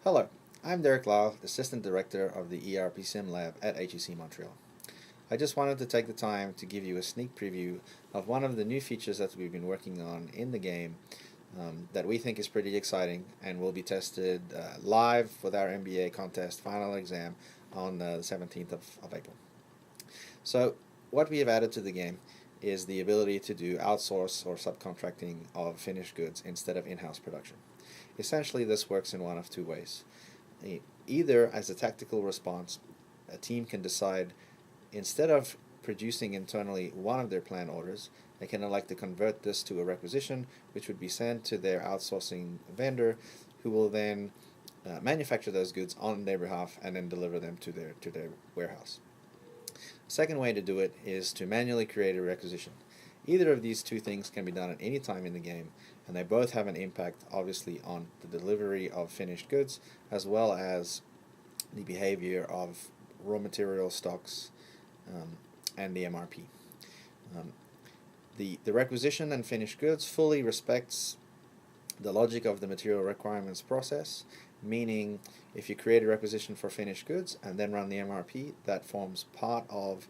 Hello, I'm Derick Lyle, Assistant Director of the ERPsim Lab at HEC Montreal. I just wanted to take the time to give you a sneak preview of one of the new features that we've been working on in the game that we think is pretty exciting and will be tested live with our MBA contest final exam on the 17th of April. So what we have added to the game is the ability to do outsource or subcontracting of finished goods instead of in-house production. Essentially, this works in one of two ways. Either as a tactical response, a team can decide instead of producing internally one of their planned orders, they can elect to convert this to a requisition, which would be sent to their outsourcing vendor, who will then manufacture those goods on their behalf and then deliver them to their warehouse. The second way to do it is to manually create a requisition. Either of these two things can be done at any time in the game, and they both have an impact obviously on the delivery of finished goods as well as the behavior of raw material stocks and the MRP. The requisition and finished goods fully respects the logic of the material requirements process, meaning if you create a requisition for finished goods and then run the MRP, that forms part of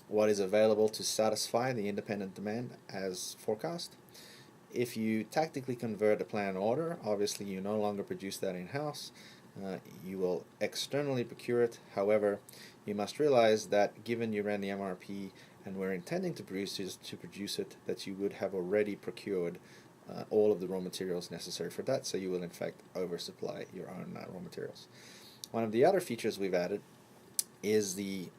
what is available to satisfy the independent demand as forecast. If you tactically convert a planned order, obviously you no longer produce that in-house. You will externally procure it. However, you must realize that given you ran the MRP and were intending to produce it, that you would have already procured all of the raw materials necessary for that, so you will in fact oversupply your own raw materials. One of the other features we've added is the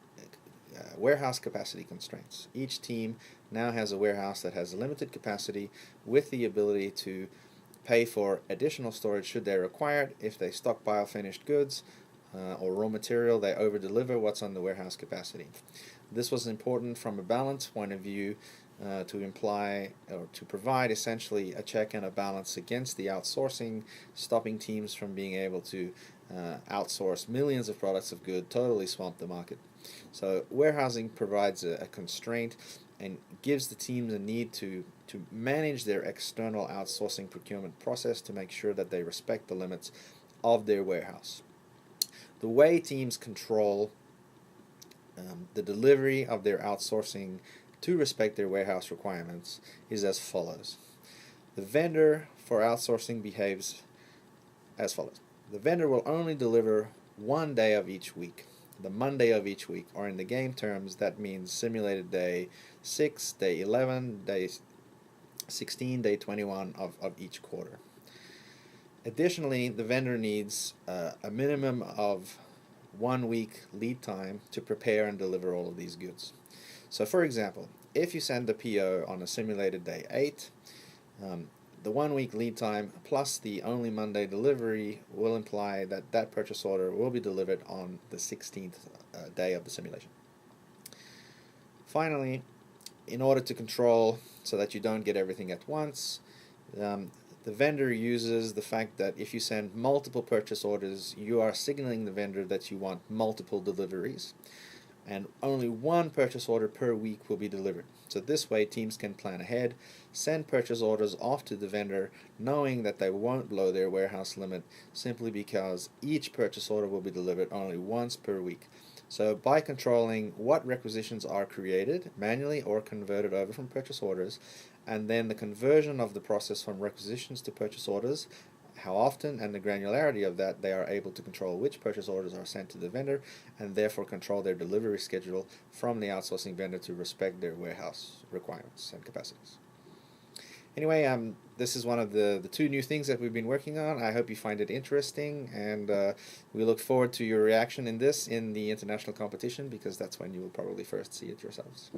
warehouse capacity constraints. Each team now has a warehouse that has a limited capacity with the ability to pay for additional storage should they require it. If they stockpile finished goods or raw material, they over-deliver what's on the warehouse capacity. This was important from a balance point of view to imply or to provide essentially a check and a balance against the outsourcing, stopping teams from being able to outsource millions of products of good, totally swamp the market. So warehousing provides a constraint and gives the teams a need to manage their external outsourcing procurement process to make sure that they respect the limits of their warehouse. The way teams control the delivery of their outsourcing to respect their warehouse requirements is as follows. The vendor for outsourcing behaves as follows. The vendor will only deliver one day of each week, the Monday of each week, or in the game terms that means simulated day 6, day 11, day 16, day 21 of each quarter. Additionally, the vendor needs a minimum of 1 week lead time to prepare and deliver all of these goods. So for example, if you send the PO on a simulated day 8, the 1 week lead time plus the only Monday delivery will imply that that purchase order will be delivered on the 16th day of the simulation. Finally, in order to control so that you don't get everything at once, the vendor uses the fact that if you send multiple purchase orders, you are signaling the vendor that you want multiple deliveries, and only one purchase order per week will be delivered. So this way teams can plan ahead, send purchase orders off to the vendor knowing that they won't blow their warehouse limit simply because each purchase order will be delivered only once per week. So by controlling what requisitions are created manually or converted over from purchase orders, and then the conversion of the process from requisitions to purchase orders, how often and the granularity of that, they are able to control which purchase orders are sent to the vendor and therefore control their delivery schedule from the outsourcing vendor to respect their warehouse requirements and capacities. Anyway, this is one of the two new things that we've been working on. I hope you find it interesting, and we look forward to your reaction in the international competition, because that's when you will probably first see it yourselves.